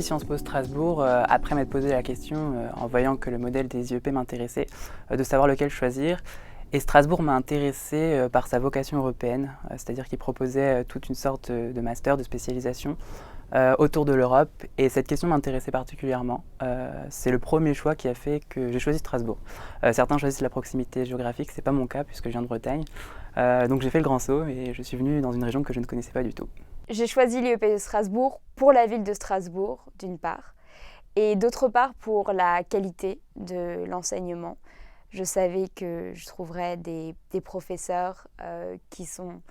Sciences Po Strasbourg après m'être posé la question, en voyant que le modèle des IEP m'intéressait, de savoir lequel choisir. Et Strasbourg m'a intéressé par sa vocation européenne, c'est-à-dire qu'il proposait toute une sorte de master, de spécialisation autour de l'Europe. Et cette question m'intéressait particulièrement. C'est le premier choix qui a fait que j'ai choisi Strasbourg. Certains choisissent la proximité géographique, c'est pas mon cas puisque je viens de Bretagne. Donc j'ai fait le grand saut et je suis venu dans une région que je ne connaissais pas du tout. J'ai choisi l'IEP de Strasbourg pour la ville de Strasbourg, d'une part, et d'autre part pour la qualité de l'enseignement. Je savais que je trouverais des professeurs qui sont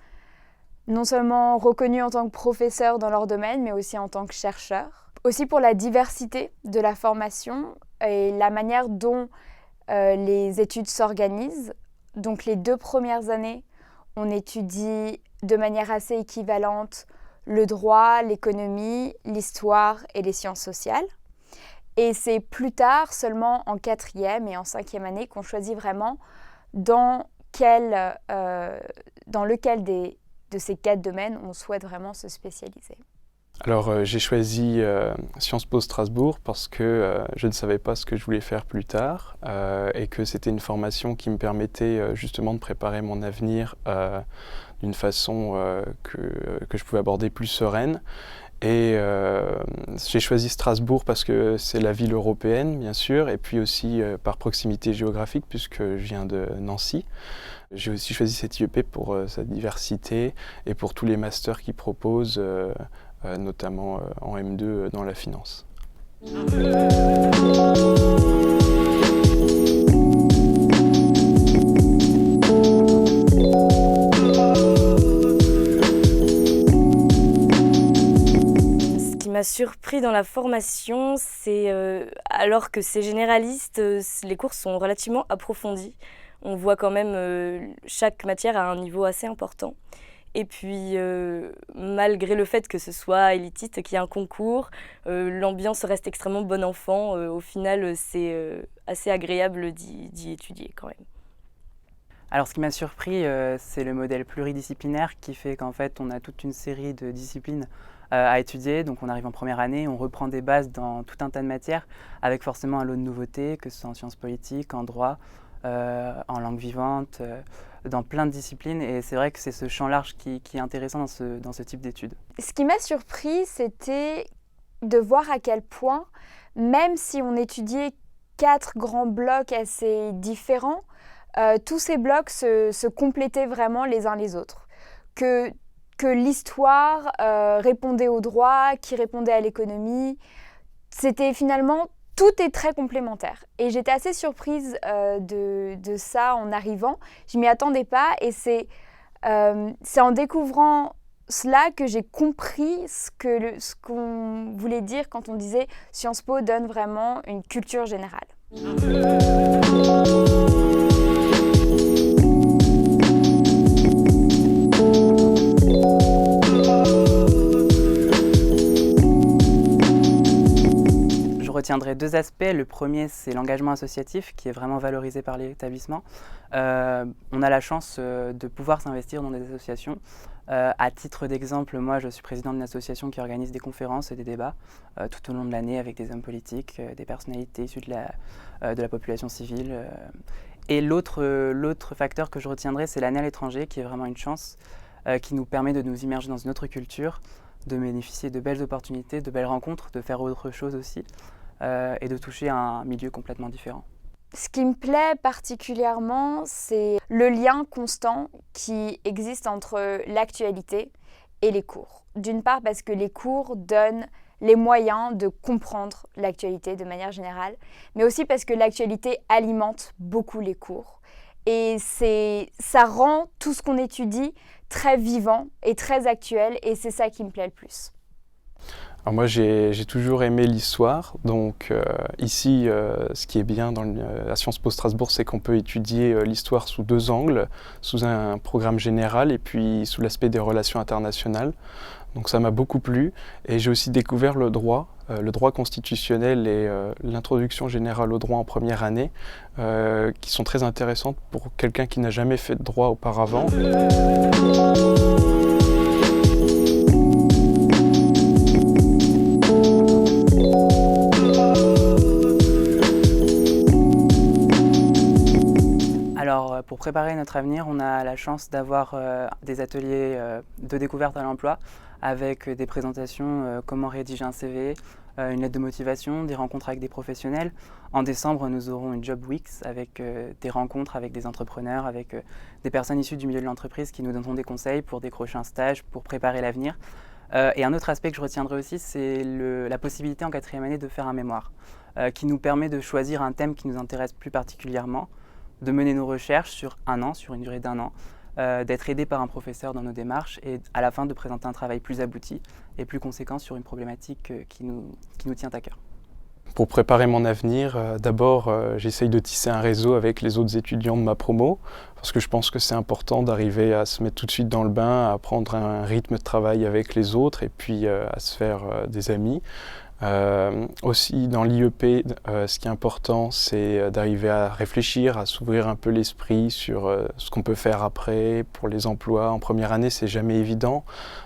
non seulement reconnus en tant que professeurs dans leur domaine, mais aussi en tant que chercheurs. Aussi pour la diversité de la formation et la manière dont les études s'organisent. Donc les 2 premières années, on étudie de manière assez équivalente le droit, l'économie, l'histoire et les sciences sociales. Et c'est plus tard, seulement en 4e et en 5e année, qu'on choisit vraiment dans lequel de ces 4 domaines on souhaite vraiment se spécialiser. Alors j'ai choisi Sciences Po Strasbourg parce que je ne savais pas ce que je voulais faire plus tard et que c'était une formation qui me permettait justement de préparer mon avenir d'une façon que je pouvais aborder plus sereine. Et j'ai choisi Strasbourg parce que c'est la ville européenne, bien sûr, et puis aussi par proximité géographique, puisque je viens de Nancy. J'ai aussi choisi cette IEP pour sa diversité et pour tous les masters qu'ils proposent, notamment en M2 dans la finance. Ce qui m'a surpris dans la formation, c'est alors que c'est généraliste, les cours sont relativement approfondis. On voit quand même chaque matière à un niveau assez important. Et puis, malgré le fait que ce soit élitiste, qu'il y ait un concours, l'ambiance reste extrêmement bon enfant. Au final, c'est assez agréable d'y étudier quand même. Alors ce qui m'a surpris, c'est le modèle pluridisciplinaire qui fait qu'en fait on a toute une série de disciplines à étudier. Donc on arrive en première année, on reprend des bases dans tout un tas de matières avec forcément un lot de nouveautés, que ce soit en sciences politiques, en droit, en langue vivante, dans plein de disciplines. Et c'est vrai que c'est ce champ large qui est intéressant dans ce type d'études. Ce qui m'a surpris, c'était de voir à quel point, même si on étudiait 4 grands blocs assez différents, tous ces blocs se complétaient vraiment les uns les autres. Que l'histoire répondait au droit, qui répondait à l'économie. C'était finalement, tout est très complémentaire. Et j'étais assez surprise de ça en arrivant. Je ne m'y attendais pas et c'est en découvrant cela que j'ai compris ce qu'on voulait dire quand on disait Sciences Po donne vraiment une culture générale. Je retiendrai 2 aspects. Le premier, c'est l'engagement associatif qui est vraiment valorisé par l'établissement. On a la chance de pouvoir s'investir dans des associations. À titre d'exemple, moi je suis président d'une association qui organise des conférences et des débats tout au long de l'année avec des hommes politiques, des personnalités issues de la population civile. Et l'autre facteur que je retiendrai, c'est l'année à l'étranger qui est vraiment une chance qui nous permet de nous immerger dans une autre culture, de bénéficier de belles opportunités, de belles rencontres, de faire autre chose aussi et de toucher à un milieu complètement différent. Ce qui me plaît particulièrement, c'est le lien constant qui existe entre l'actualité et les cours. D'une part parce que les cours donnent les moyens de comprendre l'actualité de manière générale, mais aussi parce que l'actualité alimente beaucoup les cours. Et ça rend tout ce qu'on étudie très vivant et très actuel, et c'est ça qui me plaît le plus. Alors moi j'ai toujours aimé l'histoire, donc ici ce qui est bien à Sciences Po Strasbourg, c'est qu'on peut étudier l'histoire sous 2 angles, sous un programme général et puis sous l'aspect des relations internationales. Donc ça m'a beaucoup plu et j'ai aussi découvert le droit constitutionnel et l'introduction générale au droit en première année qui sont très intéressantes pour quelqu'un qui n'a jamais fait de droit auparavant. Alors, pour préparer notre avenir, on a la chance d'avoir des ateliers de découverte à l'emploi avec des présentations, comment rédiger un CV, une lettre de motivation, des rencontres avec des professionnels. En décembre, nous aurons une Job Weeks avec des rencontres avec des entrepreneurs, avec des personnes issues du milieu de l'entreprise qui nous donneront des conseils pour décrocher un stage, pour préparer l'avenir. Et un autre aspect que je retiendrai aussi, c'est la possibilité en 4e année de faire un mémoire qui nous permet de choisir un thème qui nous intéresse plus particulièrement, de mener nos recherches sur un an, sur une durée d'1 an, d'être aidé par un professeur dans nos démarches et à la fin de présenter un travail plus abouti et plus conséquent sur une problématique qui nous tient à cœur. Pour préparer mon avenir, d'abord j'essaye de tisser un réseau avec les autres étudiants de ma promo parce que je pense que c'est important d'arriver à se mettre tout de suite dans le bain, à prendre un rythme de travail avec les autres et puis à se faire des amis. Aussi dans l'IEP, ce qui est important, c'est d'arriver à réfléchir, à s'ouvrir un peu l'esprit sur ce qu'on peut faire après pour les emplois. En première année, c'est jamais évident.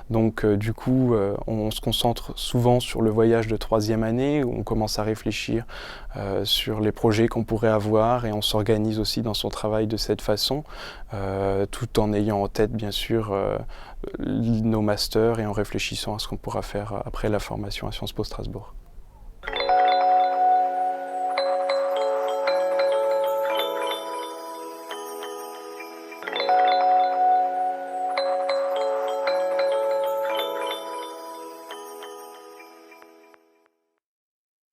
Donc du coup, on se concentre souvent sur le voyage de 3e année où on commence à réfléchir sur les projets qu'on pourrait avoir et on s'organise aussi dans son travail de cette façon, tout en ayant en tête bien sûr nos masters et en réfléchissant à ce qu'on pourra faire après la formation à Sciences Po Strasbourg.